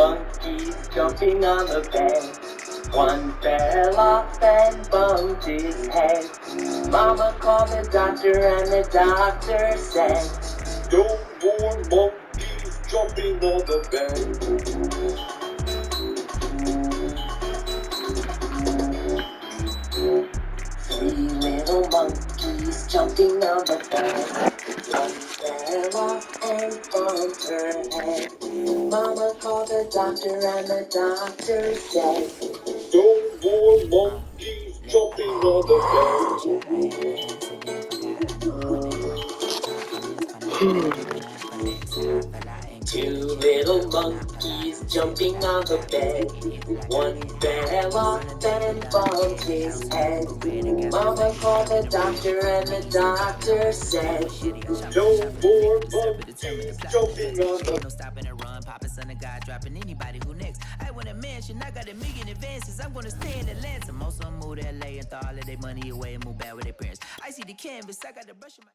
monkeys jumping on the bed. One fell off and bumped his head. Mama called the doctor and the doctor said, "No more monkeys jumping on the bed." Three little monkeys jumping on the bed. One fell off and bumped her head. Mama called the doctor and the doctor said, "No more monkeys jumping on the bed. Two little monkeys jumping on the bed. One fell off and bumped his head. Mama called the doctor and the doctor said, "No more monkeys jumping on the bed." No stopping and run, popping son of God, dropping anybody who next. I want a mansion, I got a million advances. I'm gonna stay in Atlanta. Most of them move to LA and throw all of their money away and move back with their parents. I see the canvas, I got the brush in my...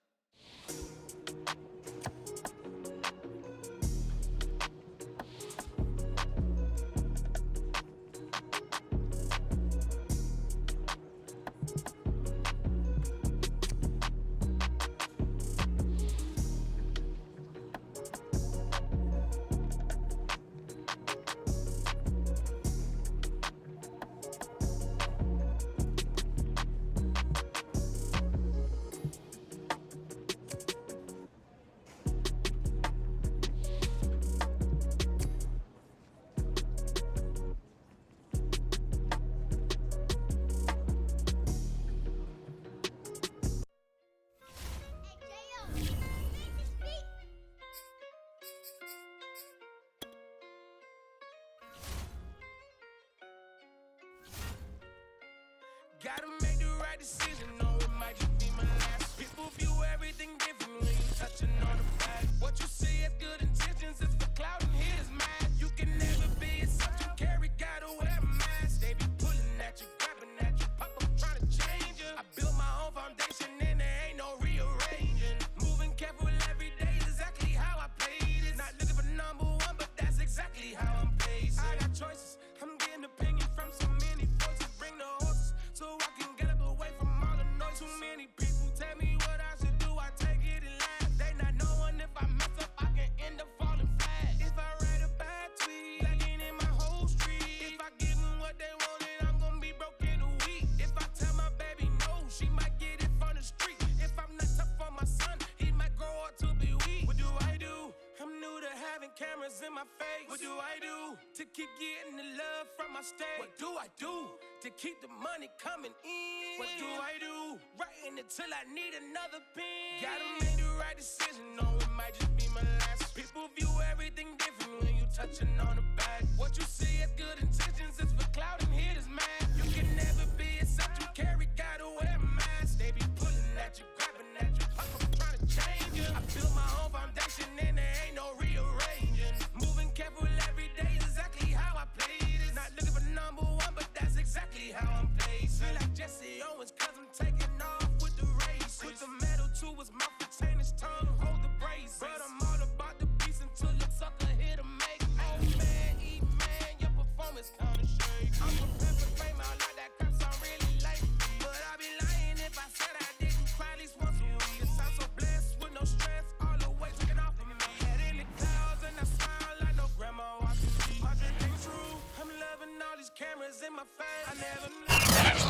Gotta make the right decision, no, it might just be my last. People view everything different when you touching on the past. What you see as good intentions is for clout and here's mad. You can never be as such you carry, gotta wear a mask. They be pulling at you, grabbing at you, pop up trying to change you. I built my own foundation and there ain't no rearranging. Moving careful every day is exactly how I played it. Not looking for number one, but that's exactly how I'm pacing. I got choices, I'm getting opinion from so many voices. Bring the horses so I can get up away from all the noise. Too many people tell me what I should do, I take it and laugh. They not knowing if I mess up, I can end up falling flat. If I write a bad tweet, lagging in my whole street. If I give them what they wanted, I'm gonna be broke in a week. If I tell my baby no, she might get it from the street. If I'm not tough for my son, he might grow up to be weak. What do I do? I'm new to having cameras in my face. What do I do to keep getting the love from my state? What do I do to keep the money coming in? What do I do? Writing until I need another pen. Gotta make the right decision, no, it might just be my last. People view everything different when you touching on the back. What you see as good intentions is for clout and hit is mad. You can never be as such you carry, gotta wear a mask. They be pulling at you, grabbing at you, I'm trying to change you. I built my own foundation and there ain't no rearranging. Moving careful every day is exactly how I played it. Not looking for number one, but that's exactly how I'm placed. Feel like Jesse Owens, cause I'm taking off with the race. Put the metal to his mouth, retain his tongue, hold the brace. But I'm all about the beast until the sucker hit a make. Oh man, eat man, your performance kinda shake. I'm prepared for fame, I like that crap, so I'm really like me. But I'd be lying if I said I didn't cry at least once a week. Cause I'm so blessed with no stress, all the weight taken off of me. Head in the clouds and I smile like no grandma watching me. My dream came true, I'm loving all these cameras in my face. I never knew.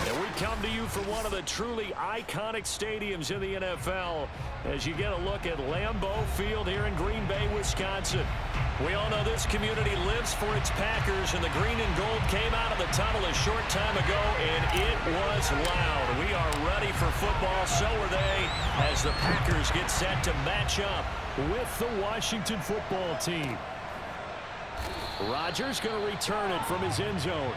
And we come to you from one of the truly iconic stadiums in the NFL as you get a look at Lambeau Field here in Green Bay, Wisconsin. We all know this community lives for its Packers, and the green and gold came out of the tunnel a short time ago, and it was loud. We are ready for football, so are they, as the Packers get set to match up with the Washington football team. Rodgers going to return it from his end zone.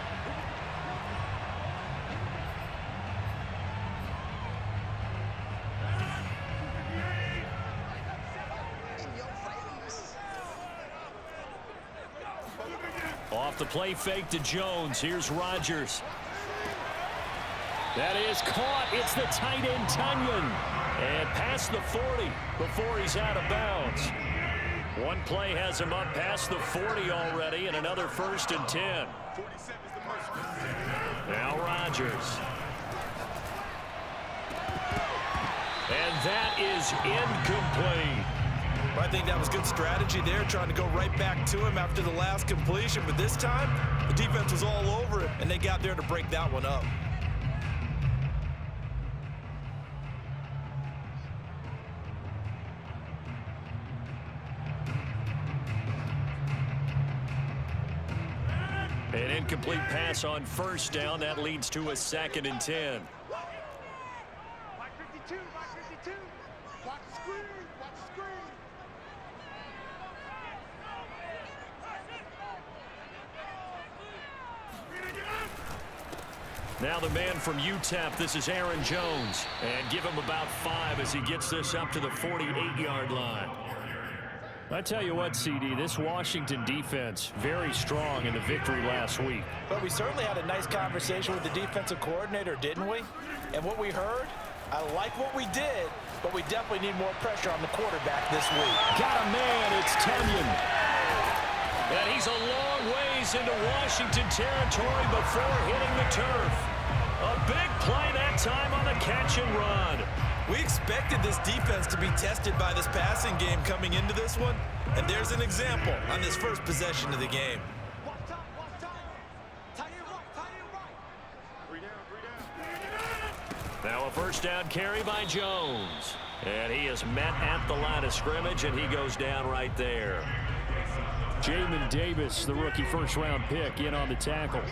Off the play fake to Jones. Here's Rodgers. That is caught. It's the tight end, Tunyon. And past the 40 before he's out of bounds. One play has him up past the 40 already, and another 1st and 10. Now Rodgers. And that is incomplete. I think that was good strategy there, trying to go right back to him after the last completion. But this time, the defense was all over it, and they got there to break that one up. An incomplete pass on 1st down. That leads to a 2nd and 10. Now the man from UTEP, this is Aaron Jones. And give him about 5 as he gets this up to the 48-yard line. I tell you what, CD, this Washington defense, very strong in the victory last week. But we certainly had a nice conversation with the defensive coordinator, didn't we? And what we heard, I like what we did, but we definitely need more pressure on the quarterback this week. Got a man, it's Tunyon. And he's a long ways into Washington territory before hitting the turf. A big play that time on the catch and run. We expected this defense to be tested by this passing game coming into this one, and there's an example on this first possession of the game. Now a 1st down carry by Jones. And he is met at the line of scrimmage, and he goes down right there. Jamin Davis, the rookie 1st-round pick, in on the tackle.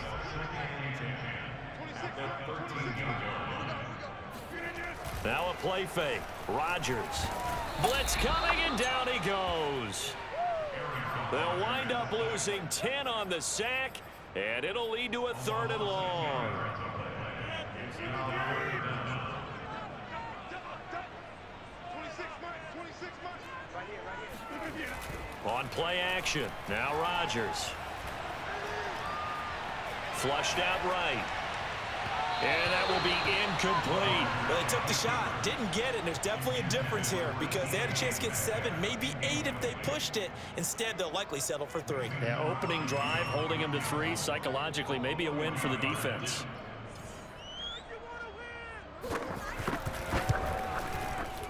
Now a play fake. Rodgers. Blitz coming, and down he goes. They'll wind up losing 10 on the sack, and it'll lead to a 3rd and long. On play action. Now Rodgers. Flushed out right. And that will be incomplete. Well, they took the shot, didn't get it, and there's definitely a difference here because they had a chance to get 7, maybe 8 if they pushed it. Instead, they'll likely settle for 3. Yeah, opening drive, holding them to 3, psychologically, maybe a win for the defense.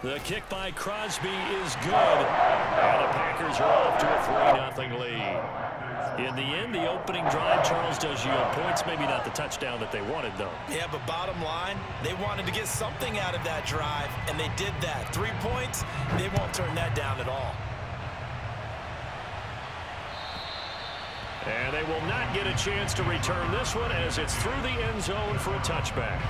The kick by Crosby is good. And the Packers are off to a 3-0 lead. In the end, the opening drive, Charles, does yield points. Maybe not the touchdown that they wanted, though. Yeah, but bottom line, they wanted to get something out of that drive, and they did that. 3 points, they won't turn that down at all. And they will not get a chance to return this one as it's through the end zone for a touchback.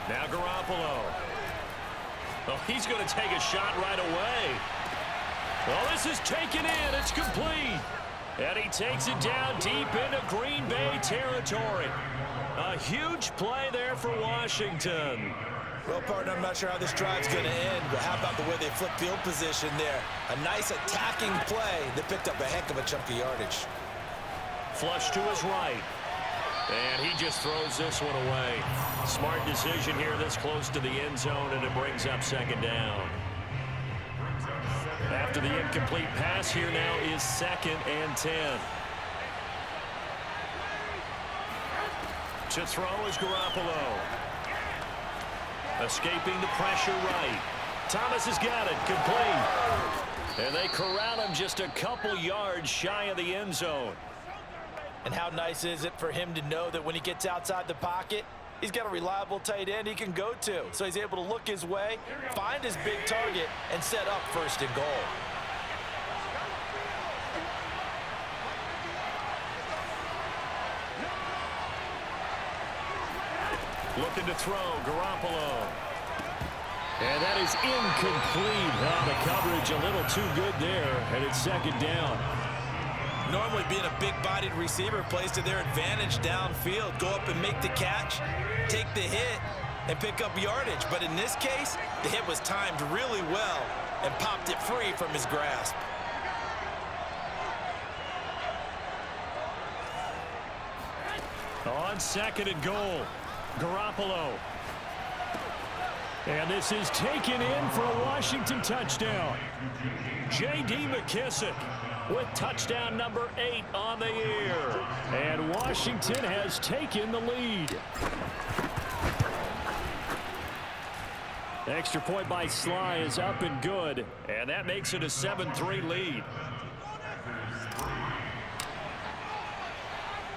Now Garoppolo. Oh, he's going to take a shot right away. Well, this is taken in. It's complete. And he takes it down deep into Green Bay territory. A huge play there for Washington. Well, partner, I'm not sure how this drive's going to end, but how about the way they flip field position there? A nice attacking play that picked up a heck of a chunk of yardage. Flush to his right. And he just throws this one away. Smart decision here this close to the end zone, and it brings up 2nd down. After the incomplete pass, here now is 2nd and 10. To throw is Garoppolo. Escaping the pressure right. Thomas has got it, complete. And they corral him just a couple yards shy of the end zone. And how nice is it for him to know that when he gets outside the pocket, he's got a reliable tight end he can go to. So he's able to look his way, find his big target, and set up 1st and goal. Looking to throw, Garoppolo. And that is incomplete. Well, the coverage a little too good there, and it's 2nd down. Normally being a big-bodied receiver plays to their advantage downfield. Go up and make the catch, take the hit, and pick up yardage. But in this case, the hit was timed really well and popped it free from his grasp. On second and goal, Garoppolo. And this is taken in for a Washington touchdown. J.D. McKissick with touchdown number 8 on the year. And Washington has taken the lead. Extra point by Sly is up and good. And that makes it a 7-3 lead.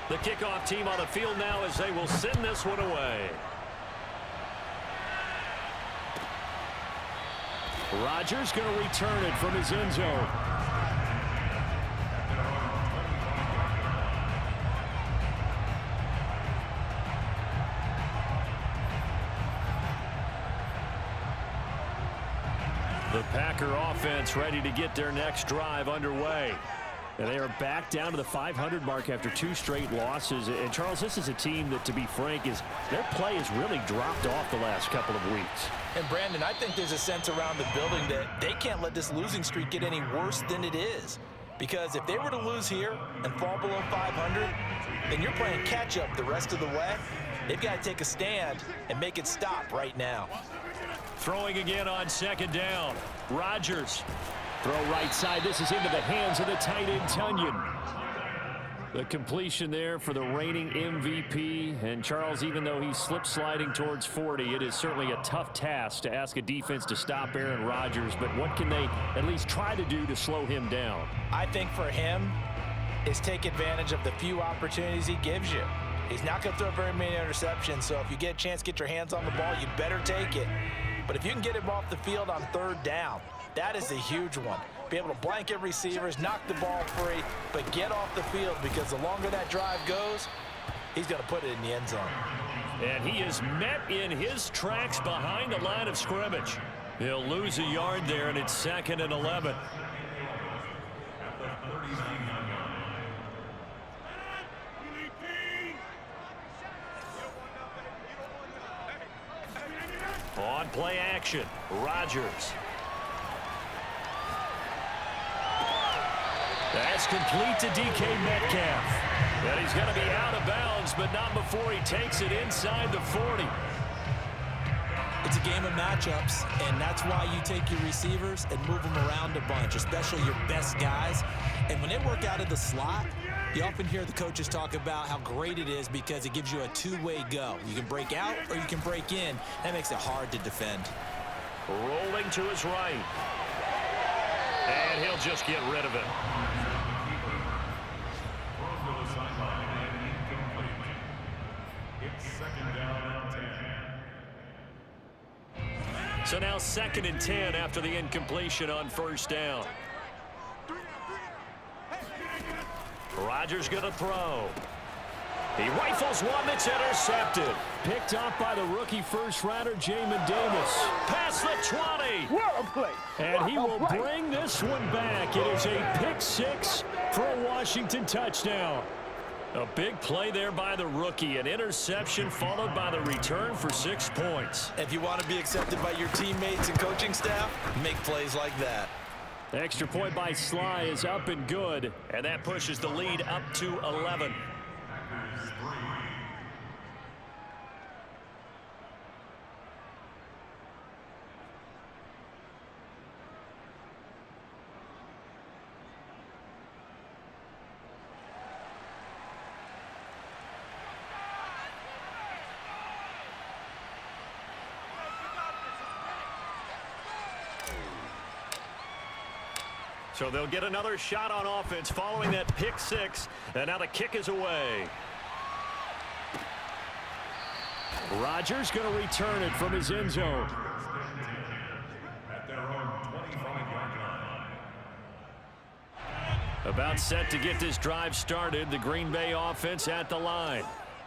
The kickoff team on the field now as they will send this one away. Rodgers going to return it from his end zone. The Packer offense ready to get their next drive underway. And they are back down to the 500 mark after 2 straight losses. And, Charles, this is a team that, to be frank, their play has really dropped off the last couple of weeks. And, Brandon, I think there's a sense around the building that they can't let this losing streak get any worse than it is. Because if they were to lose here and fall below 500, then you're playing catch-up the rest of the way. They've got to take a stand and make it stop right now. Throwing again on second down. Rodgers. Throw right side. This is into the hands of the tight end, Tunyon. The completion there for the reigning MVP. And, Charles, even though he's slip-sliding towards 40, it is certainly a tough task to ask a defense to stop Aaron Rodgers. But what can they at least try to do to slow him down? I think for him is take advantage of the few opportunities he gives you. He's not going to throw very many interceptions, so if you get a chance to get your hands on the ball, you better take it. But if you can get him off the field on third down, that is a huge one. Be able to blanket receivers, knock the ball free, but get off the field, because the longer that drive goes, he's going to put it in the end zone. And he is met in his tracks behind the line of scrimmage. He'll lose a yard there, and it's 2nd and 11. On play action, Rodgers. That's complete to DK Metcalf. And he's going to be out of bounds, but not before he takes it inside the 40. It's a game of matchups, and that's why you take your receivers and move them around a bunch, especially your best guys. And when they work out of the slot, you often hear the coaches talk about how great it is because it gives you a two-way go. You can break out or you can break in. That makes it hard to defend. Rolling to his right. And he'll just get rid of it. So now 2nd and 10 after the incompletion on first down. Rodgers going to throw. He rifles one that's intercepted. Picked up by the rookie first-rounder, Jamin Davis. Past the 20. Well played. And he will bring this one back. It is a pick-6 for a Washington touchdown. A big play there by the rookie. An interception followed by the return for 6 points. If you want to be accepted by your teammates and coaching staff, make plays like that. Extra point by Sly is up and good. And that pushes the lead up to 11. So they'll get another shot on offense following that pick-6. And now the kick is away. Rodgers going to return it from his end zone. About set to get this drive started. The Green Bay offense at the line.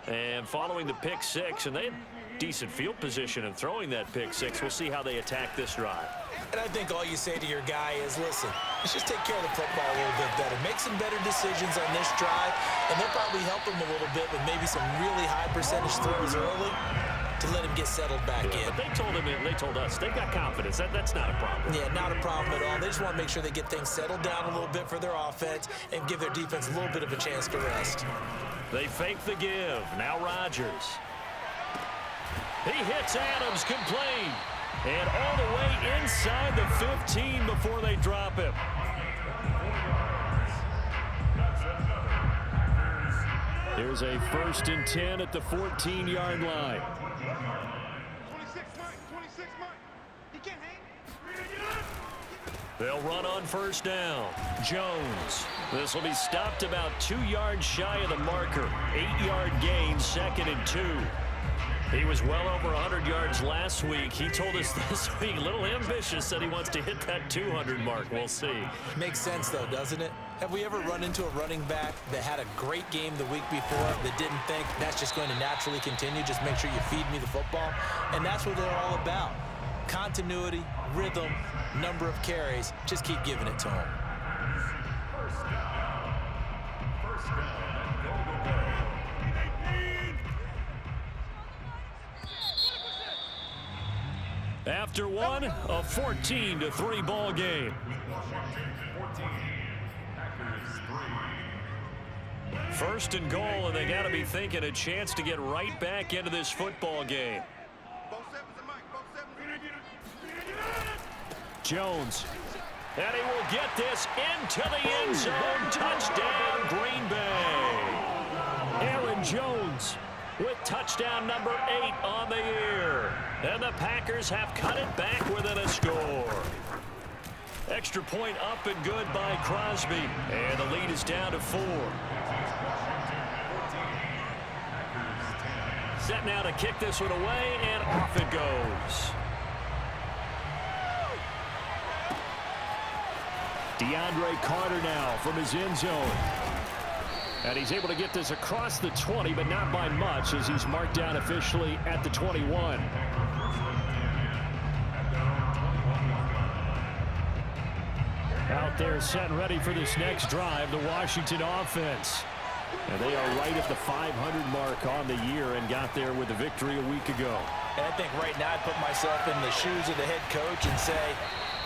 And following the pick-6, and they had decent field position in throwing that pick-6. We'll see how they attack this drive. And I think all you say to your guy is, listen, let's just take care of the football a little bit better. Make some better decisions on this drive, and they'll probably help him a little bit with maybe some really high percentage throws early to let him get settled back in. But they told him, and they told us, they've got confidence. That's not a problem. Yeah, not a problem at all. They just want to make sure they get things settled down a little bit for their offense and give their defense a little bit of a chance to rest. They fake the give. Now Rodgers. He hits Adams complete. And all the way inside the 15 before they drop him. Here's a 1st and 10 at the 14-yard line. 26, Mike. He can't hang. They'll run on 1st down. Jones. This will be stopped about 2 yards shy of the marker. 8-yard gain, 2nd and 2. He was well over 100 yards last week. He told us this week, a little ambitious, said he wants to hit that 200 mark. We'll see. Makes sense, though, doesn't it? Have we ever run into a running back that had a great game the week before that didn't think that's just going to naturally continue? Just make sure you feed me the football. And that's what they're all about. Continuity, rhythm, number of carries. Just keep giving it to him. After one, a 14-3 ball game. First and goal, and they got to be thinking a chance to get right back into this football game. Jones. And he will get this into the end zone. Touchdown, Green Bay. Aaron Jones with touchdown number 8 on the year. And the Packers have cut it back within a score. Extra point up and good by Crosby. And the lead is down to 4. Set now to kick this one away, and off it goes. DeAndre Carter now from his end zone. And he's able to get this across the 20, but not by much, as he's marked down officially at the 21. Out there set and ready for this next drive, the Washington offense. And they are right at the 500 mark on the year and got there with a victory a week ago. And I think right now I'd put myself in the shoes of the head coach and say,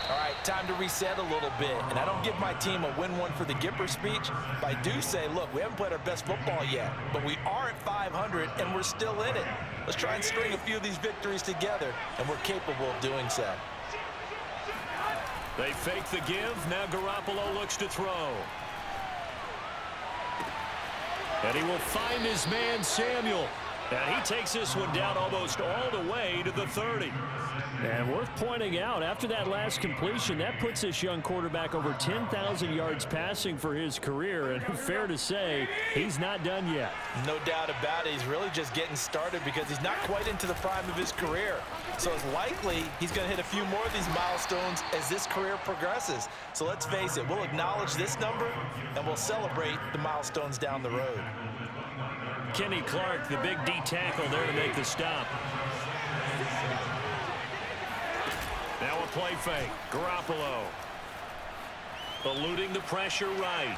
all right, time to reset a little bit. And I don't give my team a win one for the Gipper speech, but I do say, look, we haven't played our best football yet, but we are at 500 and we're still in it. Let's try and string a few of these victories together, and we're capable of doing so. They fake the give. Now Garoppolo looks to throw. And he will find his man, Samuel. And he takes this one down almost all the way to the 30. And worth pointing out, after that last completion, that puts this young quarterback over 10,000 yards passing for his career. And fair to say, he's not done yet. No doubt about it. He's really just getting started because he's not quite into the prime of his career. So it's likely he's going to hit a few more of these milestones as this career progresses. So let's face it, we'll acknowledge this number and we'll celebrate the milestones down the road. Kenny Clark, the big D tackle there to make the stop. Now a play fake. Garoppolo eluding the pressure right.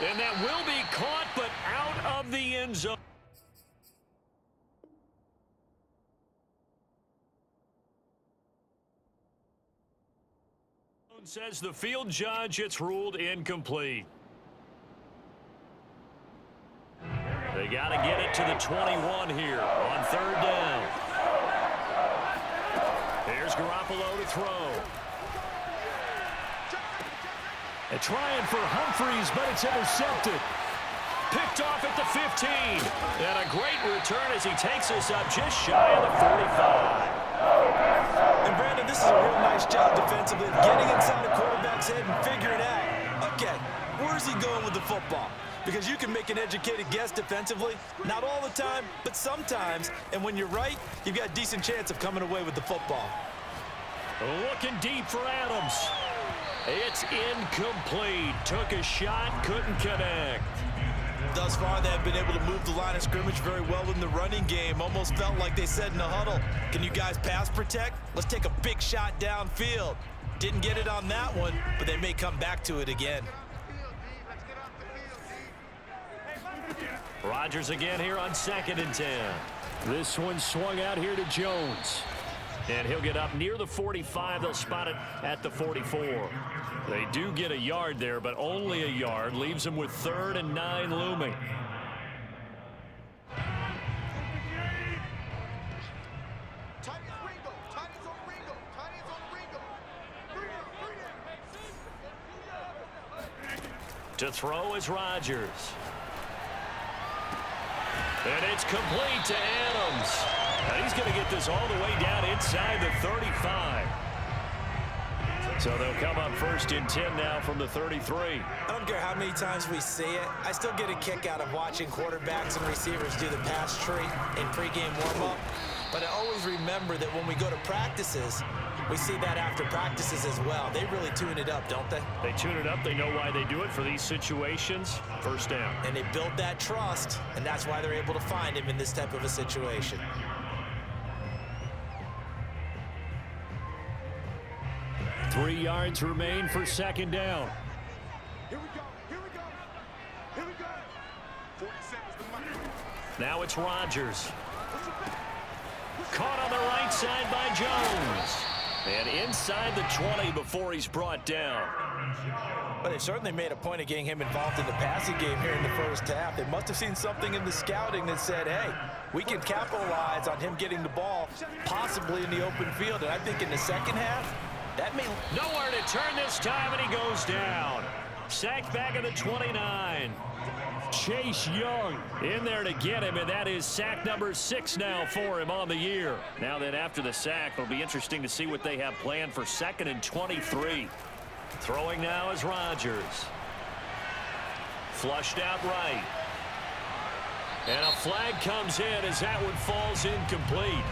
And that will be caught, but out of the end zone. Says the field judge, it's ruled incomplete. They got to get it to the 21 here on 3rd down. Here's Garoppolo to throw. And trying for Humphries, but it's intercepted. Picked off at the 15. And a great return as he takes us up just shy of the 45. And Brandon, this is a real nice job defensively of getting inside a quarterback's head and figuring out, okay, where's he going with the football? Because you can make an educated guess defensively, not all the time, but sometimes. And when you're right, you've got a decent chance of coming away with the football. Looking deep for Adams. It's incomplete. Took a shot, couldn't connect. Thus far, they have been able to move the line of scrimmage very well in the running game. Almost felt like they said in the huddle, can you guys pass protect? Let's take a big shot downfield. Didn't get it on that one, but they may come back to it again. Rodgers again here on 2nd and 10. This one swung out here to Jones. And he'll get up near the 45. They'll spot it at the 44. They do get a yard there, but only a yard. Leaves them with 3rd and 9 looming. To throw is Rodgers. And it's complete to Adams. And he's going to get this all the way down inside the 35. So they'll come up 1st and 10 now from the 33. I don't care how many times we see it. I still get a kick out of watching quarterbacks and receivers do the pass tree in pregame warm-up. But I always remember that when we go to practices, we see that after practices as well. They really tune it up, don't they? They tune it up. They know why they do it for these situations. 1st down. And they build that trust, and that's why they're able to find him in this type of a situation. Three yards remain for 2nd down. Here we go. Here we go. Here we go. 47's the money. Now it's Rodgers. Caught on the right side by Jones. And inside the 20 before he's brought down. But they've certainly made a point of getting him involved in the passing game here in the 1st half. They must have seen something in the scouting that said, hey, we can capitalize on him getting the ball possibly in the open field. And I think in the 2nd half, that may... Nowhere to turn this time, and he goes down. Sacked back at the 29. Chase Young in there to get him, and that is sack number 6 now for him on the year. Now that after the sack, it'll be interesting to see what they have planned for 2nd and 23. Throwing now is Rodgers. Flushed out right. And a flag comes in as that one falls incomplete.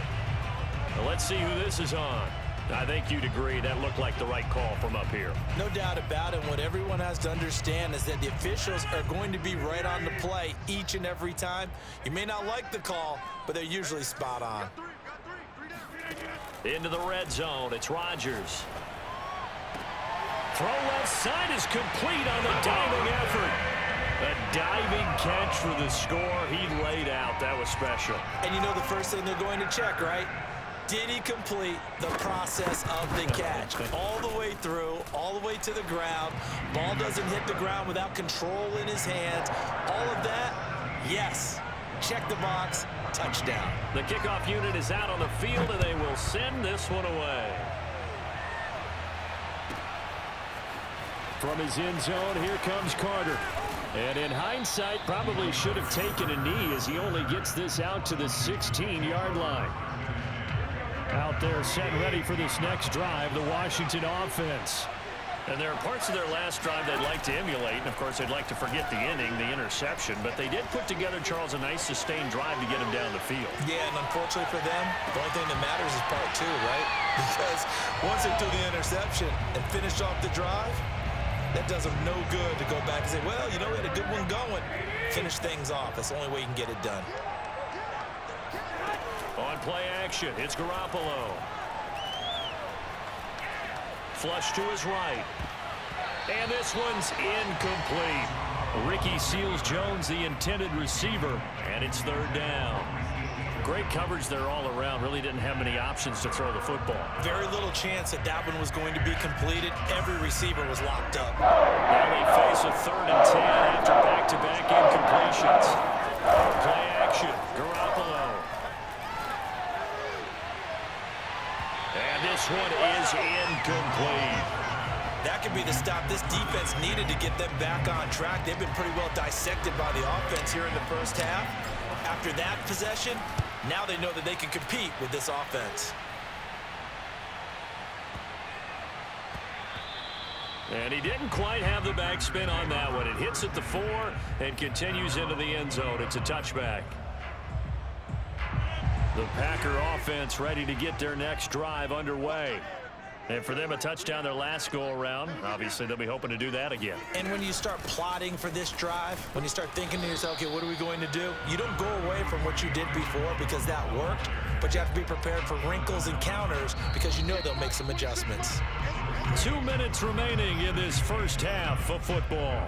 Well, let's see who this is on. I think you'd agree that looked like the right call from up here. No doubt about it. What everyone has to understand is that the officials are going to be right on the play each and every time. You may not like the call, but they're usually spot on. Into the red zone. It's Rodgers. Throw left side is complete on the diving effort. A diving catch for the score. He laid out. That was special. And you know the first thing they're going to check, right? Did he complete the process of the catch? All the way through, all the way to the ground. Ball doesn't hit the ground without control in his hands. All of that, yes. Check the box, touchdown. The kickoff unit is out on the field, and they will send this one away. From his end zone, here comes Carter. And in hindsight, probably should have taken a knee as he only gets this out to the 16-yard line. Out there set ready for this next drive, the Washington offense. And there are parts of their last drive they'd like to emulate. And, of course, they'd like to forget the inning, the interception. But they did put together, Charles, a nice sustained drive to get him down the field. Yeah, and unfortunately for them, the only thing that matters is part 2, right? Because once they threw the interception and finished off the drive, that does them no good to go back and say, well, you know, we had a good one going. Finish things off. That's the only way you can get it done. On play action, it's Garoppolo. Flush to his right. And this one's incomplete. Ricky Seals-Jones, the intended receiver, and it's 3rd down. Great coverage there all around. Really didn't have many options to throw the football. Very little chance that that one was going to be completed. Every receiver was locked up. Now they face a 3rd and 10 after back-to-back incompletions. Play action, Garoppolo. And this one is incomplete. That could be the stop this defense needed to get them back on track. They've been pretty well dissected by the offense here in the 1st half. After that possession, now they know that they can compete with this offense. And he didn't quite have the backspin on that one. It hits at the 4 and continues into the end zone. It's a touchback. The Packer offense ready to get their next drive underway. And for them, a touchdown their last go-around. Obviously, they'll be hoping to do that again. And when you start plotting for this drive, when you start thinking to yourself, okay, what are we going to do? You don't go away from what you did before because that worked, but you have to be prepared for wrinkles and counters because you know they'll make some adjustments. 2 minutes remaining in this 1st half of football.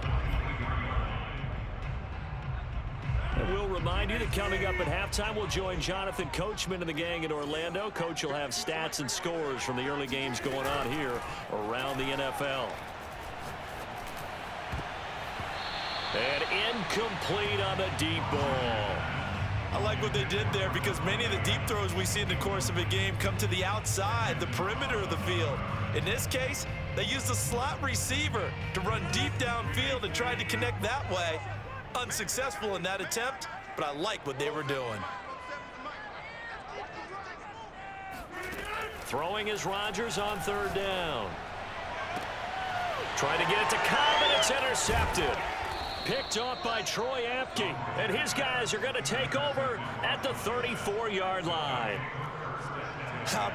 And we'll remind you that coming up at halftime, we'll join Jonathan Coachman and the gang in Orlando. Coach will have stats and scores from the early games going on here around the NFL. And incomplete on the deep ball. I like what they did there because many of the deep throws we see in the course of a game come to the outside, the perimeter of the field. In this case, they used a slot receiver to run deep downfield and tried to connect that way. Unsuccessful in that attempt, but I like what they were doing. Throwing is Rodgers on third down. Trying to get it to Cobb, and it's intercepted. Picked off by Troy Apke, and his guys are going to take over at the 34-yard line.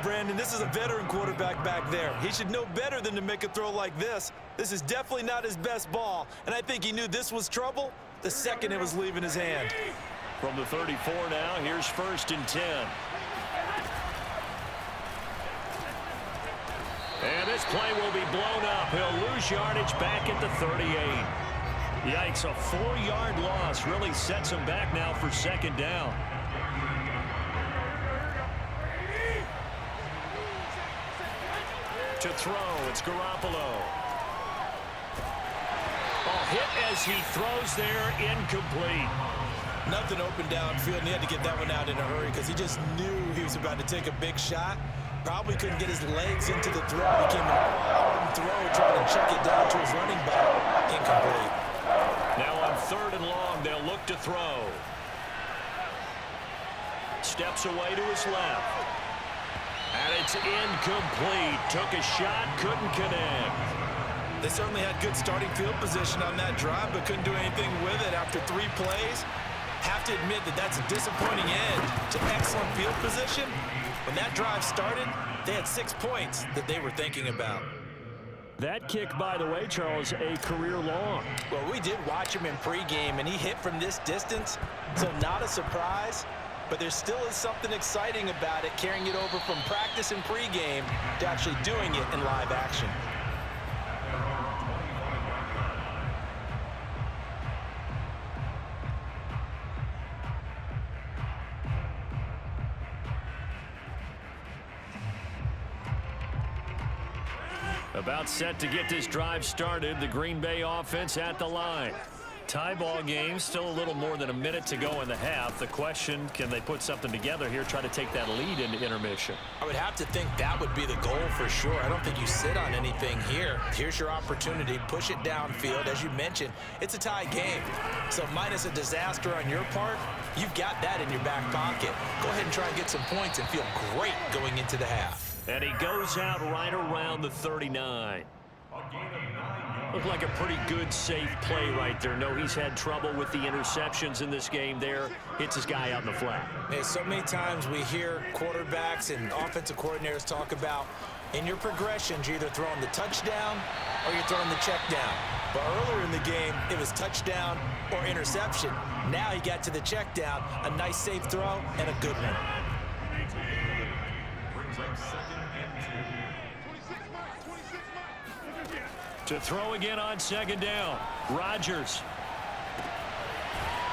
Brandon, this is a veteran quarterback back there. He should know better than to make a throw like this. This is definitely not his best ball, and I think he knew this was trouble the second it was leaving his hand. From the 34 now, here's 1st and 10. And this play will be blown up. He'll lose yardage back at the 38. Yikes, a 4-yard loss really sets him back now for 2nd down. To throw, it's Garoppolo. Hit as he throws there, incomplete. Nothing open downfield, and he had to get that one out in a hurry because he just knew he was about to take a big shot. Probably couldn't get his legs into the throw. Became an all-arm throw, trying to check it down to his running back. Incomplete. Now on 3rd and long, they'll look to throw. Steps away to his left. And it's incomplete. Took a shot, couldn't connect. They certainly had good starting field position on that drive, but couldn't do anything with it after 3 plays. Have to admit that that's a disappointing end to excellent field position. When that drive started, they had 6 points that they were thinking about. That kick, by the way, Charles, a career long. Well, we did watch him in pregame, and he hit from this distance, so not a surprise. But there still is something exciting about it, carrying it over from practice and pregame to actually doing it in live action. About set to get this drive started. The Green Bay offense at the line. Tie ball game, still a little more than a minute to go in the half. The question, can they put something together here, try to take that lead into intermission? I would have to think that would be the goal for sure. I don't think you sit on anything here. Here's your opportunity. Push it downfield. As you mentioned, it's a tie game. So minus a disaster on your part, you've got that in your back pocket. Go ahead and try and get some points and feel great going into the half. And he goes out right around the 39. Looked like a pretty good, safe play right there. No, he's had trouble with the interceptions in this game there. Hits his guy out in the flat. Hey, so many times we hear quarterbacks and offensive coordinators talk about in your progressions, you're either throwing the touchdown or you're throwing the check down. But earlier in the game, it was touchdown or interception. Now he got to the check down, a nice safe throw, and a good one. To throw again on 2nd down. Rodgers.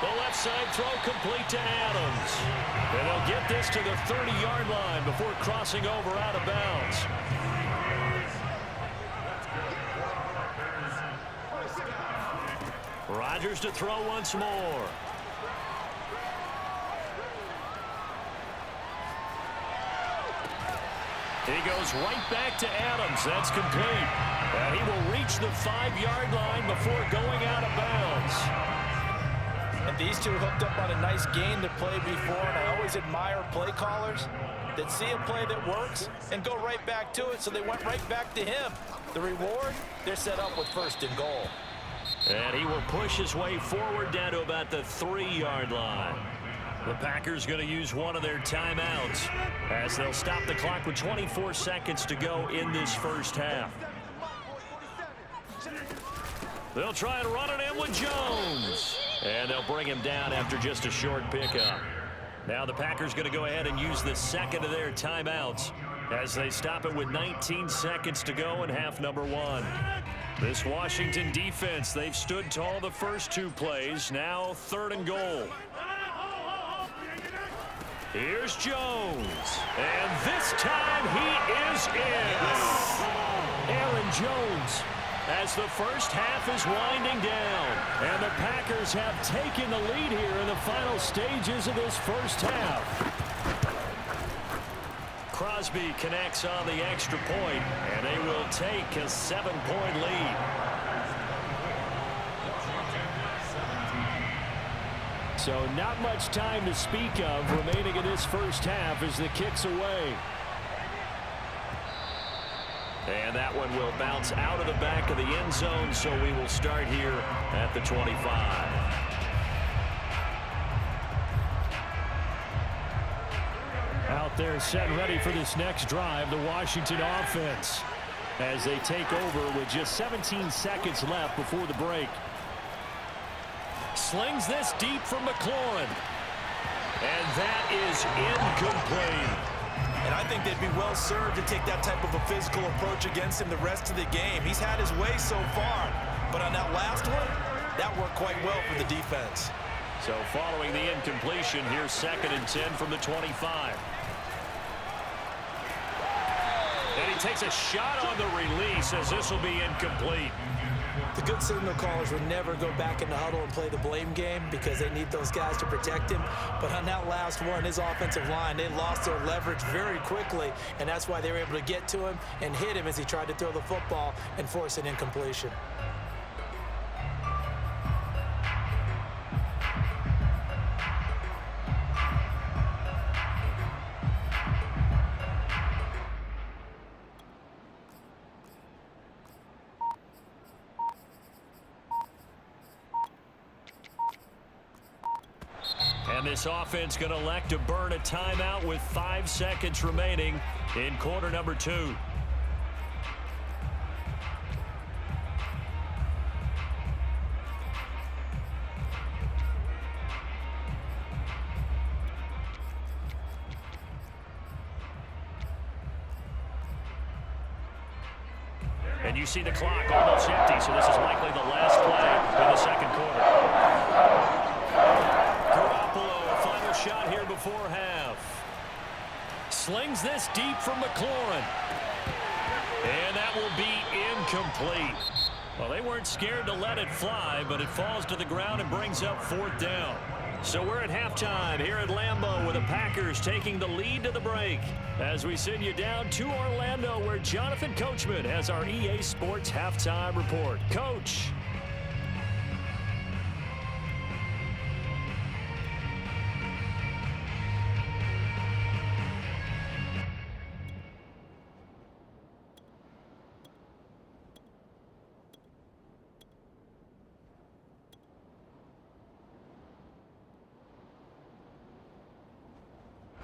The left side throw complete to Adams. And they'll get this to the 30-yard line before crossing over out of bounds. Rodgers to throw once more. He goes right back to Adams. That's complete. And he will reach the 5-yard line before going out of bounds. And these two hooked up on a nice gain to play before, and I always admire play callers that see a play that works and go right back to it, so they went right back to him. The reward, they're set up with 1st and goal. And he will push his way forward down to about the 3-yard line. The Packers going to use one of their timeouts as they'll stop the clock with 24 seconds to go in this first half. They'll try and run it in with Jones. And they'll bring him down after just a short pickup. Now the Packers going to go ahead and use the second of their timeouts as they stop it with 19 seconds to go in half number 1. This Washington defense, they've stood tall the first two plays. Now 3rd and goal. Here's Jones. And this time he is in. Aaron Jones, as the first half is winding down. And the Packers have taken the lead here in the final stages of this first half. Crosby connects on the extra point, and they will take a 7-point lead. So not much time to speak of remaining in this first half as the kick's away. And that one will bounce out of the back of the end zone, so we will start here at the 25. Out there set and ready for this next drive, the Washington offense, as they take over with just 17 seconds left before the break. Slings this deep from McLaurin. And that is incomplete. And I think they'd be well served to take that type of a physical approach against him the rest of the game. He's had his way so far, but on that last one, that worked quite well for the defense. So following the incompletion, here's 2nd and 10 from the 25. And he takes a shot on the release as this will be incomplete. The good signal callers would never go back in the huddle and play the blame game because they need those guys to protect him. But on that last one, his offensive line, they lost their leverage very quickly, and that's why they were able to get to him and hit him as he tried to throw the football and force an incompletion. And this offense going to elect to burn a timeout with 5 seconds remaining in quarter number 2. And you see the clock almost empty, so this is likely the last play in the second quarter. Shot here before half. Slings this deep from McLaurin. And that will be incomplete. Well, they weren't scared to let it fly, but it falls to the ground and brings up 4th down. So we're at halftime here at Lambeau with the Packers taking the lead to the break. As we send you down to Orlando where Jonathan Coachman has our EA Sports halftime report. Coach.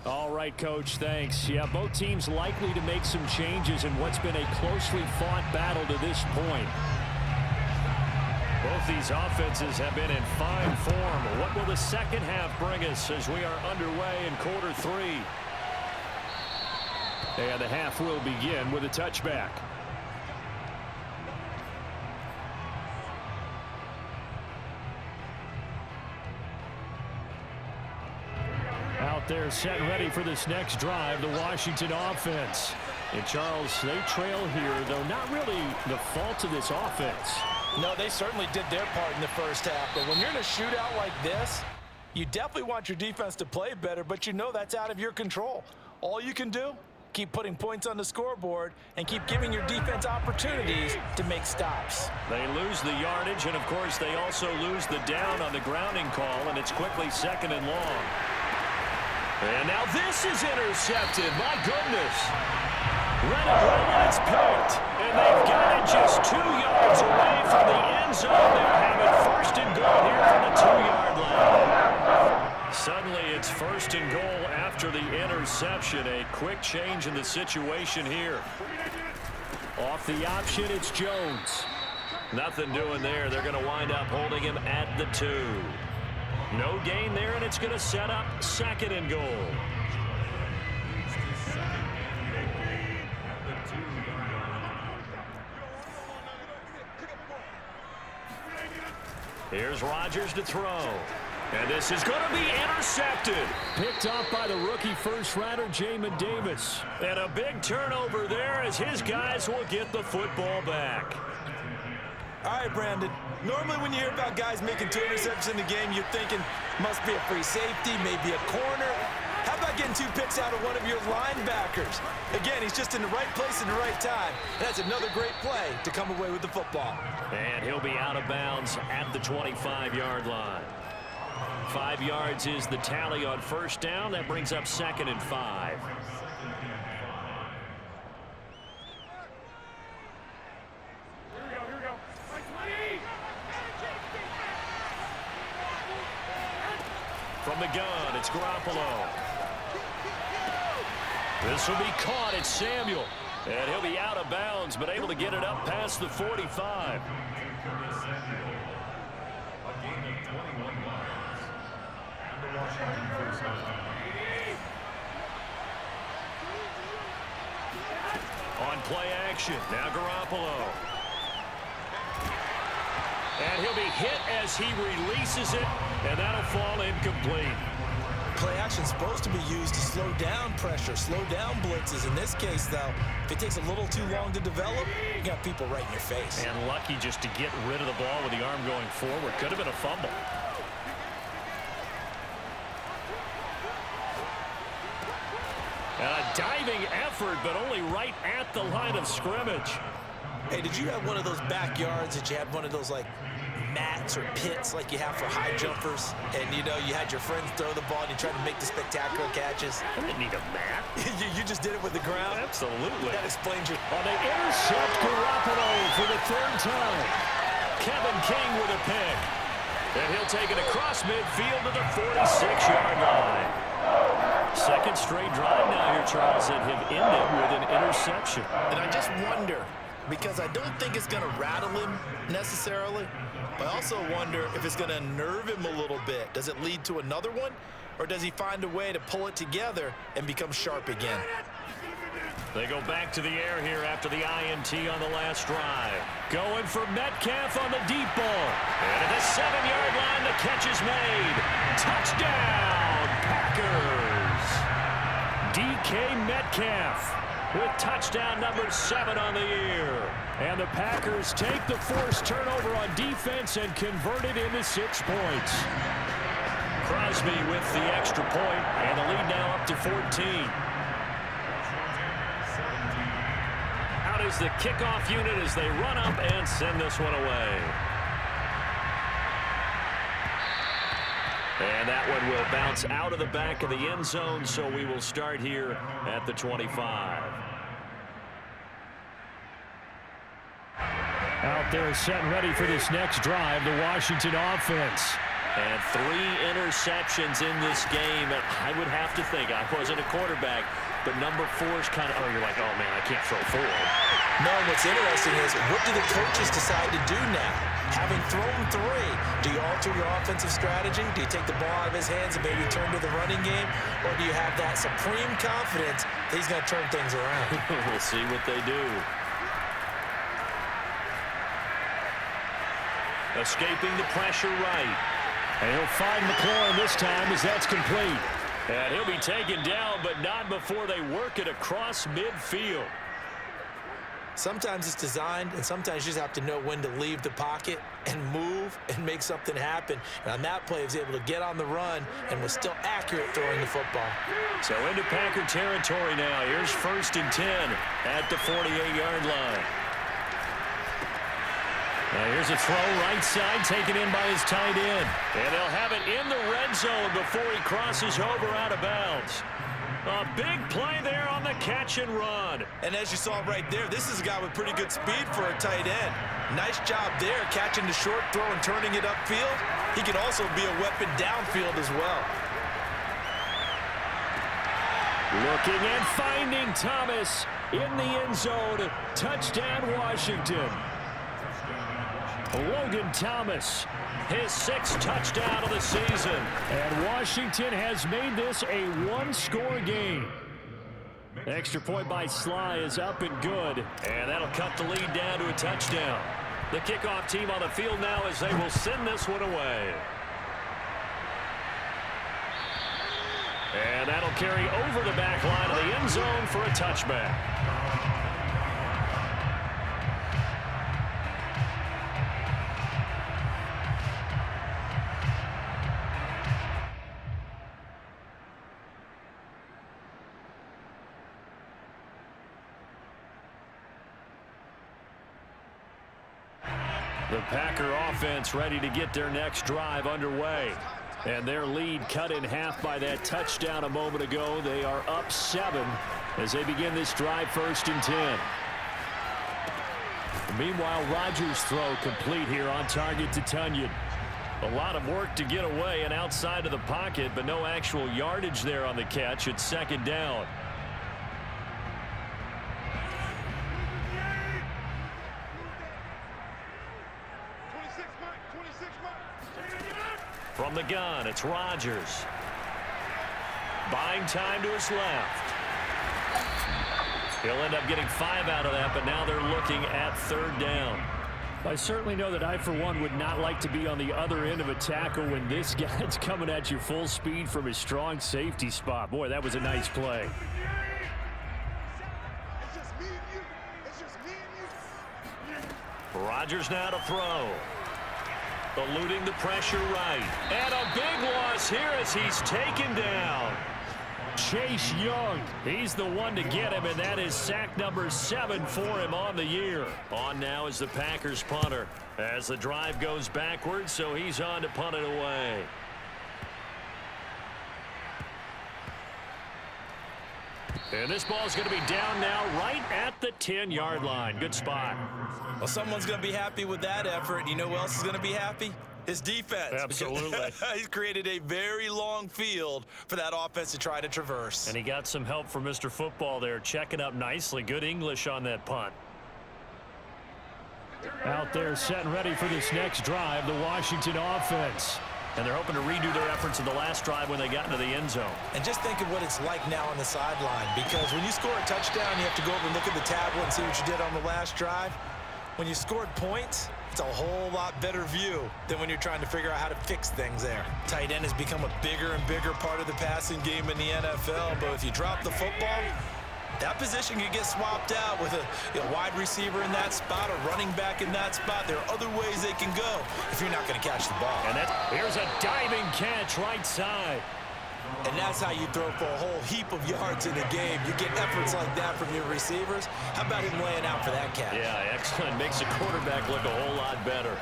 All right, Coach, thanks. Yeah, both teams likely to make some changes in what's been a closely fought battle to this point. Both these offenses have been in fine form. What will the second half bring us as we are underway in quarter 3? And the half will begin with a touchback. Out there set and ready for this next drive, the Washington offense. And Charles, they trail here, though not really the fault of this offense. No, they certainly did their part in the first half. But when you're in a shootout like this, you definitely want your defense to play better, but you know that's out of your control. All you can do, keep putting points on the scoreboard and keep giving your defense opportunities to make stops. They lose the yardage, and of course they also lose the down on the grounding call, and it's quickly 2nd and long. And now this is intercepted. My goodness. Right, it's picked. And they've got it just 2 yards away from the end zone. They'll have it 1st and goal here from the 2-yard line. Suddenly it's 1st and goal after the interception. A quick change in the situation here. Off the option, it's Jones. Nothing doing there. They're going to wind up holding him at the 2. No gain there, and it's going to set up 2nd and goal. Here's Rodgers to throw. And this is going to be intercepted. Picked off by the rookie first-rounder, Jamin Davis. And a big turnover there as his guys will get the football back. All right, Brandon. Normally when you hear about guys making 2 interceptions in the game, you're thinking must be a free safety, maybe a corner. How about getting 2 picks out of one of your linebackers? Again, he's just in the right place at the right time. That's another great play to come away with the football. And he'll be out of bounds at the 25-yard line. 5 yards is the tally on first down. That brings up 2nd and 5. From the gun, it's Garoppolo. This will be caught. It's Samuel. And he'll be out of bounds, but able to get it up past the 45. On play action, now Garoppolo. And he'll be hit as he releases it, and that'll fall incomplete. Play action is supposed to be used to slow down pressure, slow down blitzes. In this case, though, if it takes a little too long to develop, you got people right in your face. And lucky just to get rid of the ball with the arm going forward. Could have been a fumble. And a diving effort, but only right at the line of scrimmage. Hey, did you have one of those backyards that you had one of those, like, mats or pits like you have for high jumpers? And, you know, you had your friends throw the ball and you tried to make the spectacular catches? I didn't need a mat. you just did it with the ground? Absolutely. That explains your... Oh, they intercept Garoppolo for the 3rd time. Kevin King with a pick. And he'll take it across midfield to the 46-yard line. 2nd straight drive now here, Charles, that have ended with an interception. And I just wonder, because I don't think it's going to rattle him necessarily, but I also wonder if it's going to unnerve him a little bit. Does it lead to another one, or does he find a way to pull it together and become sharp again? They go back to the air here after the INT on the last drive. Going for Metcalf on the deep ball. And at the 7-yard line, the catch is made. Touchdown, Packers! DK Metcalf with touchdown number 7 on the year. And the Packers take the forced turnover on defense and convert it into 6 points. Crosby with the extra point, and the lead now up to 14. Out is the kickoff unit as they run up and send this one away. And that one will bounce out of the back of the end zone, so we will start here at the 25. Out there set and ready for this next drive, the Washington offense. And 3 interceptions in this game. I would have to think, I wasn't a quarterback, but number 4 is kind of, you're like, oh man, I can't throw 4. No, what's interesting is, what do the coaches decide to do now? Having thrown 3, do you alter your offensive strategy? Do you take the ball out of his hands and maybe turn to the running game? Or do you have that supreme confidence that he's going to turn things around? We'll see what they do. Escaping the pressure right. And he'll find McLaurin this time as that's complete. And he'll be taken down, but not before they work it across midfield. Sometimes it's designed, and sometimes you just have to know when to leave the pocket and move and make something happen. And on that play, he was able to get on the run and was still accurate throwing the football. So into Packer territory now. Here's 1st and 10 at the 48-yard line. Now here's a throw right side taken in by his tight end. And they'll have it in the red zone before he crosses over out of bounds. A big play there on the catch and run. And as you saw right there, this is a guy with pretty good speed for a tight end. Nice job there, catching the short throw and turning it upfield. He can also be a weapon downfield as well. Looking and finding Thomas in the end zone. Touchdown, Washington. Logan Thomas, his 6th touchdown of the season. And Washington has made this a 1-score game. Extra point by Sly is up and good. And that'll cut the lead down to a touchdown. The kickoff team on the field now as they will send this one away. And that'll carry over the back line of the end zone for a touchback. The Packer offense ready to get their next drive underway. And their lead cut in half by that touchdown a moment ago. They are up 7 as they begin this drive 1st and 10. Meanwhile, Rodgers' throw complete here on target to Tunyon. A lot of work to get away and outside of the pocket, but no actual yardage there on the catch. It's 2nd down. From the gun, it's Rodgers. Buying time to his left. He'll end up getting 5 out of that, but now they're looking at 3rd down. I certainly know that I, for one, would not like to be on the other end of a tackle when this guy's coming at you full speed from his strong safety spot. Boy, that was a nice play. Rodgers now to throw. Eluding the pressure right. And a big loss here as he's taken down. Chase Young, he's the one to get him, and that is sack number 7 for him on the year. On now is the Packers punter as the drive goes backwards, so he's on to punt it away. And this ball's going to be down now right at the 10-yard line. Good spot. Well, someone's going to be happy with that effort. You know who else is going to be happy? His defense. Absolutely. He's created a very long field for that offense to try to traverse. And he got some help from Mr. Football there, checking up nicely. Good English on that punt. Out there set and ready for this next drive, the Washington offense. And they're hoping to redo their efforts in the last drive when they got into the end zone. And just think of what it's like now on the sideline, because when you score a touchdown, you have to go over and look at the tablet and see what you did on the last drive. When you scored points, it's a whole lot better view than when you're trying to figure out how to fix things there. Tight end has become a bigger and bigger part of the passing game in the NFL, but if you drop the football, that position can get swapped out with a wide receiver in that spot, a running back in that spot. There are other ways they can go if you're not going to catch the ball. And here's a diving catch right side. And that's how you throw for a whole heap of yards in a game. You get efforts like that from your receivers. How about him laying out for that catch? Yeah, excellent. Makes the quarterback look a whole lot better.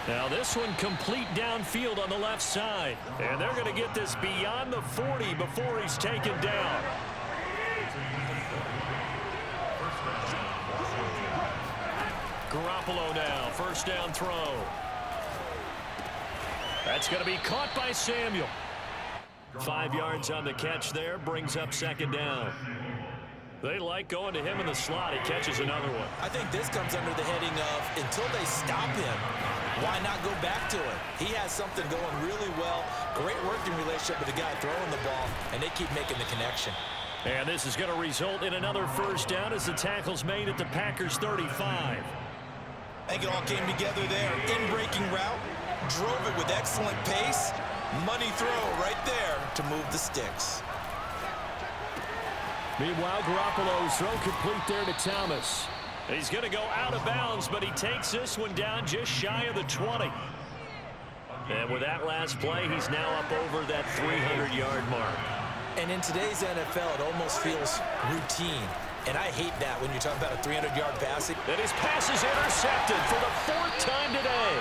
Now this one complete downfield on the left side. And they're going to get this beyond the 40 before he's taken down. Garoppolo now, 1st down throw. That's going to be caught by Samuel. 5 yards on the catch there, brings up 2nd down. They like going to him in the slot. He catches another one. I think this comes under the heading of until they stop him, why not go back to him? He has something going really well. Great working relationship with the guy throwing the ball, and they keep making the connection. And this is going to result in another 1st down as the tackle's made at the Packers 35. I think it all came together there. In-breaking route, drove it with excellent pace. Money throw right there to move the sticks. Meanwhile, Garoppolo's throw complete there to Thomas. He's going to go out of bounds, but he takes this one down just shy of the 20. And with that last play, he's now up over that 300-yard mark. And in today's NFL, it almost feels routine. And I hate that when you talk about a 300-yard passing. And his pass is intercepted for the 4th time today.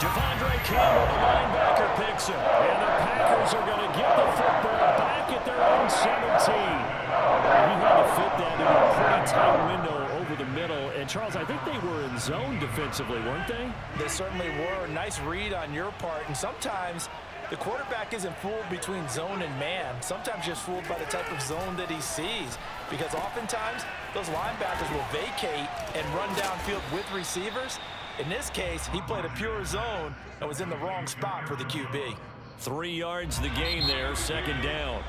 Devondre Campbell, the linebacker, picks him. And the Packers are going to get the football back at their own 17. He had to fit that in a pretty tight window over the middle. And, Charles, I think they were in zone defensively, weren't they? They certainly were. Nice read on your part. And sometimes the quarterback isn't fooled between zone and man. Sometimes just fooled by the type of zone that he sees. Because oftentimes, those linebackers will vacate and run downfield with receivers. In this case, he played a pure zone and was in the wrong spot for the QB. 3 yards the gain there, 2nd down.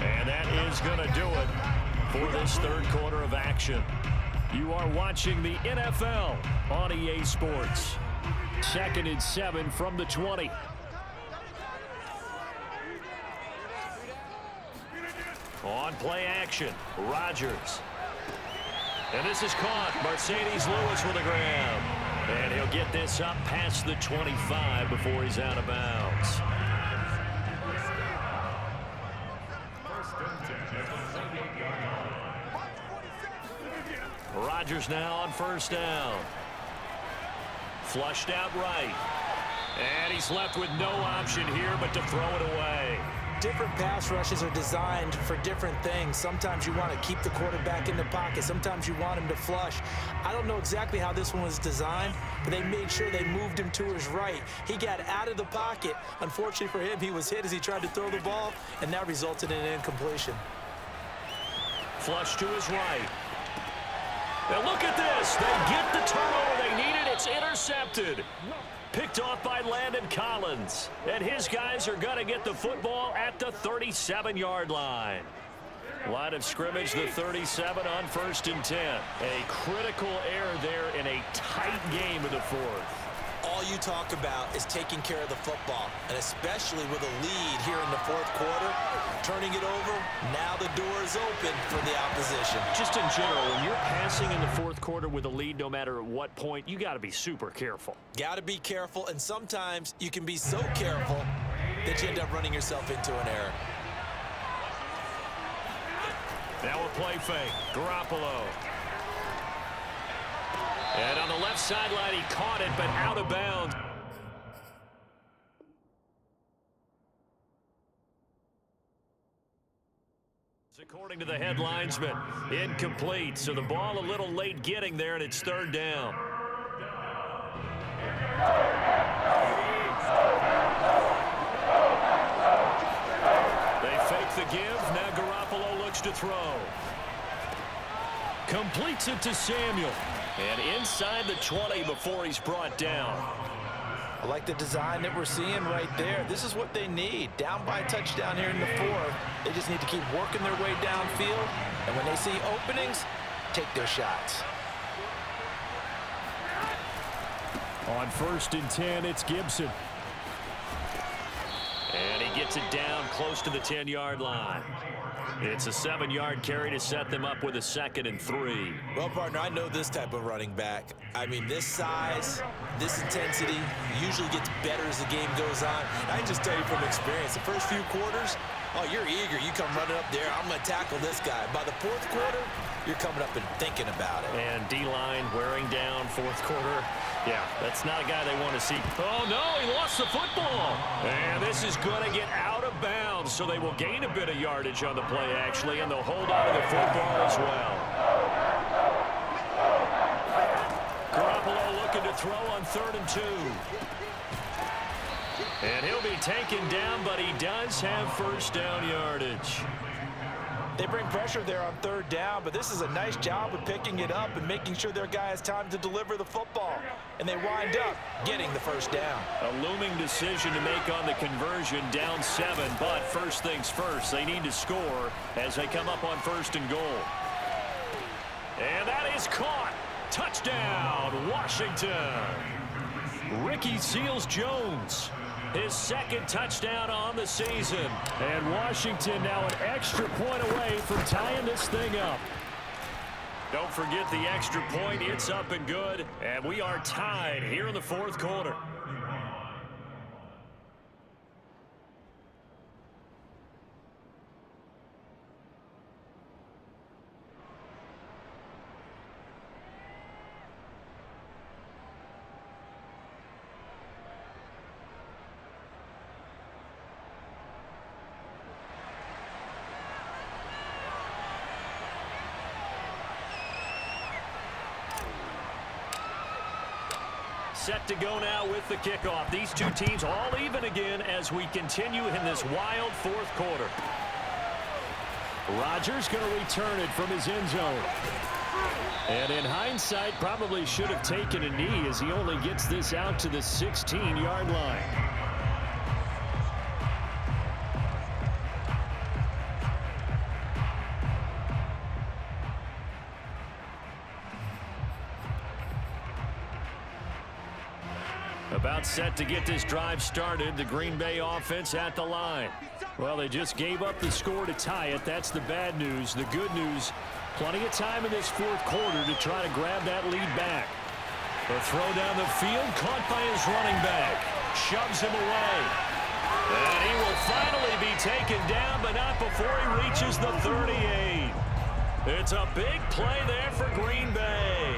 And that is going to do it for this third quarter of action. You are watching the NFL on EA Sports. 2nd and 7 from the 20. On play action, Rodgers. And this is caught. Mercedes Lewis with a grab. And he'll get this up past the 25 before he's out of bounds. Rodgers now on first down. Flushed out right. And he's left with no option here but to throw it away. Different pass rushes are designed for different things. Sometimes you want to keep the quarterback in the pocket. Sometimes you want him to flush. I don't know exactly how this one was designed, but they made sure they moved him to his right. He got out of the pocket. Unfortunately for him, he was hit as he tried to throw the ball, and that resulted in an incompletion. Flush to his right. And look at this. They get the turnover they needed. It's intercepted. Picked off by Landon Collins. And his guys are going to get the football at the 37-yard line. Line of scrimmage, the 37 on 1st and 10. A critical error there in a tight game in the fourth. All you talk about is taking care of the football, and especially with a lead here in the fourth quarter, turning it over, now the door is open for the opposition. Just in general, when you're passing in the fourth quarter with a lead, no matter at what point, you got to be super careful. Got to be careful, and sometimes you can be so careful that you end up running yourself into an error. Now a play fake. Garoppolo. And on the left sideline, he caught it, but out of bounds. According to the head linesman, incomplete. So the ball a little late getting there, and it's 3rd down. They fake the give. Now Garoppolo looks to throw. Completes it to Samuel. And inside the 20 before he's brought down. I like the design that we're seeing right there. This is what they need. Down by a touchdown here in the fourth. They just need to keep working their way downfield. And when they see openings, take their shots. On 1st and 10, it's Gibson. And he gets it down close to the 10-yard line. It's a 7-yard carry to set them up with a 2nd and 3. Well, partner, I know this type of running back. I mean, this size, this intensity usually gets better as the game goes on. I can just tell you from experience, the first few quarters, oh, you're eager. You come running up there, I'm going to tackle this guy. By the fourth quarter, you're coming up and thinking about it. And D-line wearing down fourth quarter. Yeah, that's not a guy they want to see. Oh, no, he lost the football. And this is going to get out of bounds, so they will gain a bit of yardage on the play, actually, and they'll hold on to the football as well. Garoppolo looking to throw on 3rd and 2. And he'll be taken down, but he does have first down yardage. They bring pressure there on 3rd down, but this is a nice job of picking it up and making sure their guy has time to deliver the football. And they wind up getting the first down. A looming decision to make on the conversion, down 7, but first things first, they need to score as they come up on 1st and goal. And that is caught. Touchdown, Washington. Ricky Seals-Jones. His 2nd touchdown on the season. And Washington now an extra point away from tying this thing up. Don't forget the extra point. It's up and good. And we are tied here in the fourth quarter. Set to go now with the kickoff. These two teams all even again as we continue in this wild fourth quarter. Rodgers going to return it from his end zone. And in hindsight, probably should have taken a knee as he only gets this out to the 16-yard line. About set to get this drive started. The Green Bay offense at the line. Well, they just gave up the score to tie it. That's the bad news. The good news, plenty of time in this fourth quarter to try to grab that lead back. The throw down the field, caught by his running back. Shoves him away. And he will finally be taken down, but not before he reaches the 38. It's a big play there for Green Bay.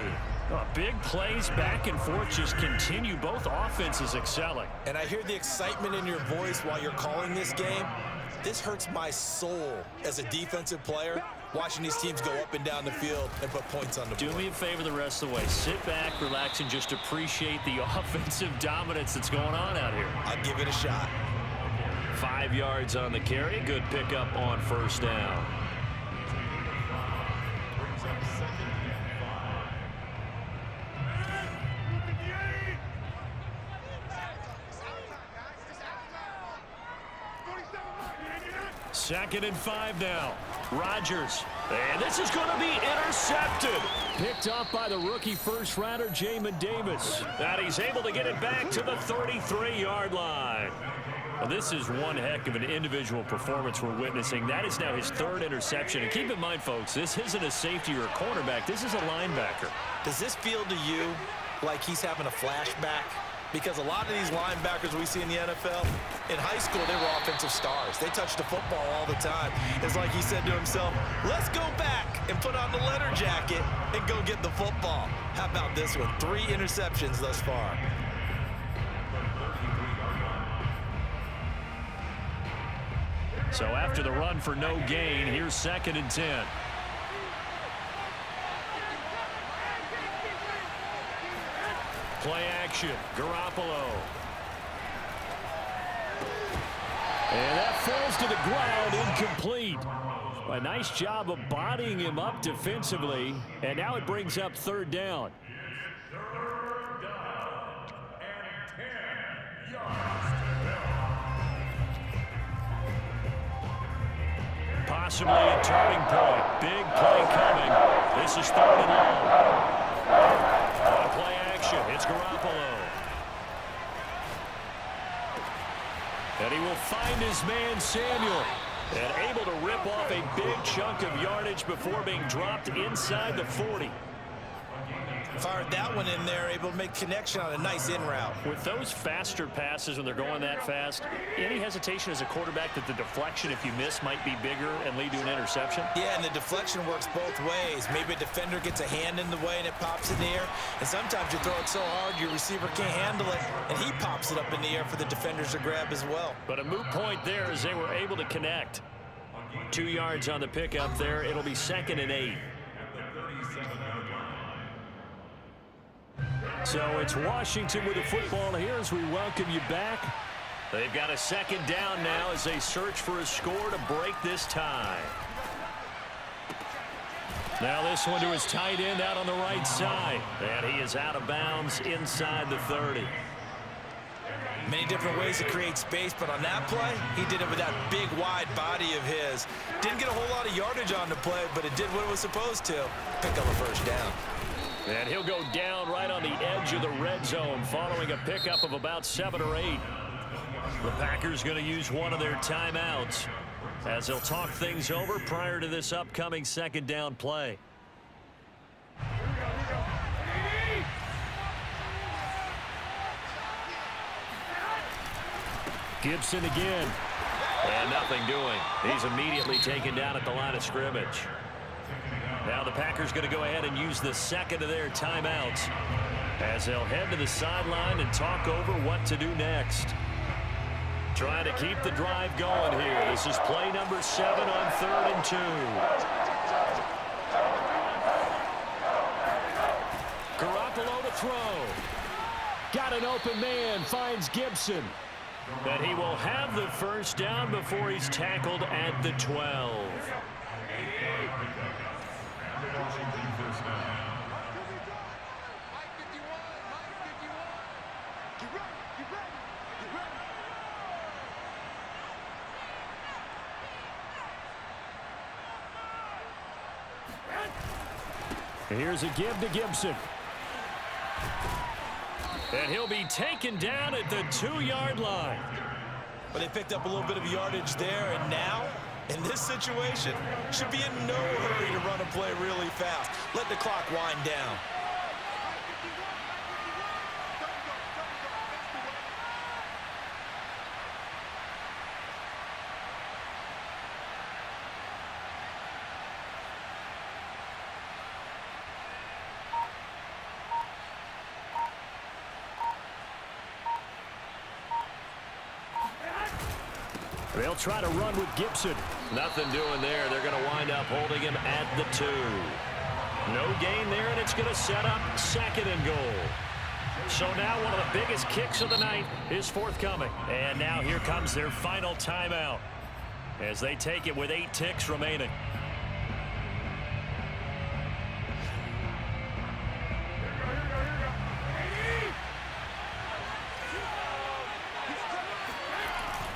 Big plays back and forth just continue. Both offenses excelling. And I hear the excitement in your voice while you're calling this game. This hurts my soul as a defensive player, watching these teams go up and down the field and put points on the board. Do me a favor the rest of the way. Sit back, relax, and just appreciate the offensive dominance that's going on out here. I'll give it a shot. 5 yards on the carry. Good pickup on first down. Second and 5 now. Rodgers. And this is going to be intercepted. Picked up by the rookie first-rounder, Jamin Davis. And he's able to get it back to the 33-yard line. Well, this is one heck of an individual performance we're witnessing. That is now his third interception. And keep in mind, folks, this isn't a safety or a cornerback. This is a linebacker. Does this feel to you like he's having a flashback? Because a lot of these linebackers we see in the NFL, in high school, they were offensive stars. They touched the football all the time. It's like he said to himself, let's go back and put on the leather jacket and go get the football. How about this one? 3 interceptions thus far. So after the run for no gain, here's 2nd and 10. Play action, Garoppolo. And that falls to the ground, incomplete. A nice job of bodying him up defensively, and now it brings up 3rd down. Possibly a turning point. Big play coming. This is 3rd and long. On play action, it's Garoppolo. And he will find his man, Samuel. And able to rip off a big chunk of yardage before being dropped inside the 40. Fired that one in there, able to make connection on a nice in route. With those faster passes when they're going that fast, any hesitation as a quarterback that the deflection, if you miss, might be bigger and lead to an interception? Yeah, and the deflection works both ways. Maybe a defender gets a hand in the way and it pops in the air. And sometimes you throw it so hard your receiver can't handle it, and he pops it up in the air for the defenders to grab as well. But a moot point there as they were able to connect. 2 yards on the pickup there. It'll be 2nd and 8. So it's Washington with the football here as we welcome you back. They've got a 2nd down now as they search for a score to break this tie. Now this one to his tight end out on the right side. And he is out of bounds inside the 30. Many different ways to create space, but on that play, he did it with that big, wide body of his. Didn't get a whole lot of yardage on the play, but it did what it was supposed to. Pick up a 1st down. And he'll go down right on the edge of the red zone following a pickup of about 7 or 8. The Packers going to use one of their timeouts as they'll talk things over prior to this upcoming 2nd down play. Gibson again. And nothing doing. He's immediately taken down at the line of scrimmage. Now the Packers going to go ahead and use the 2nd of their timeouts as they'll head to the sideline and talk over what to do next. Trying to keep the drive going here. This is play number 7 on 3rd and 2. Garoppolo to throw. Got an open man, finds Gibson. But he will have the 1st down before he's tackled at the 12. Here's a give to Gibson. And he'll be taken down at the 2-yard line. But they picked up a little bit of yardage there, and now, in this situation, should be in no hurry to run a play really fast. Let the clock wind down. They'll try to run with Gibson. Nothing doing there. They're going to wind up holding him at the 2. No gain there, and it's going to set up 2nd and goal. So now one of the biggest kicks of the night is forthcoming. And now here comes their final timeout as they take it with 8 ticks remaining.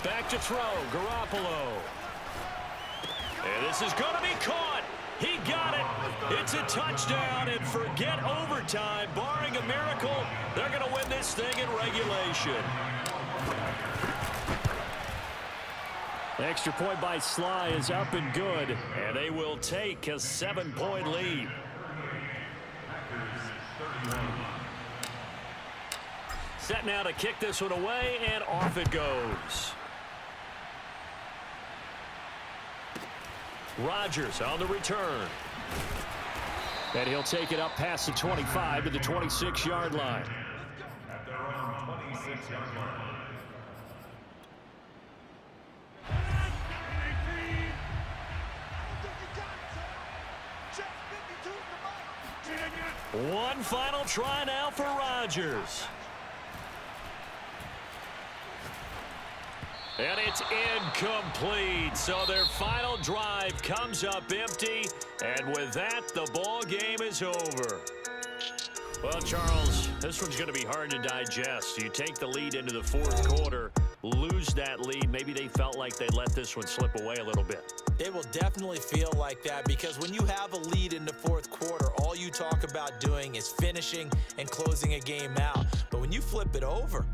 Back to throw, Garoppolo. And this is going to be caught. He got it. It's a touchdown, and forget overtime. Barring a miracle, they're going to win this thing in regulation. The extra point by Sly is up and good, and they will take a 7-point lead. Set now to kick this one away, and off it goes. Rodgers on the return. And he'll take it up past the 25 to the 26-yard line. At their own 26-yard line. One final try now for Rodgers. And it's incomplete. So their final drive comes up empty. And with that, the ball game is over. Well, Charles, this one's going to be hard to digest. You take the lead into the 4th quarter, lose that lead. Maybe they felt like they let this one slip away a little bit. It will definitely feel like that because when you have a lead in the 4th quarter, all you talk about doing is finishing and closing a game out. But when you flip it over,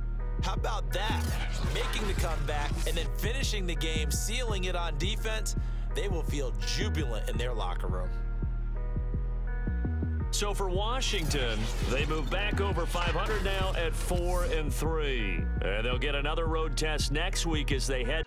how about that? Making the comeback and then finishing the game, sealing it on defense, they will feel jubilant in their locker room. So for Washington, they move back over 500 now at 4-3. And they'll get another road test next week as they head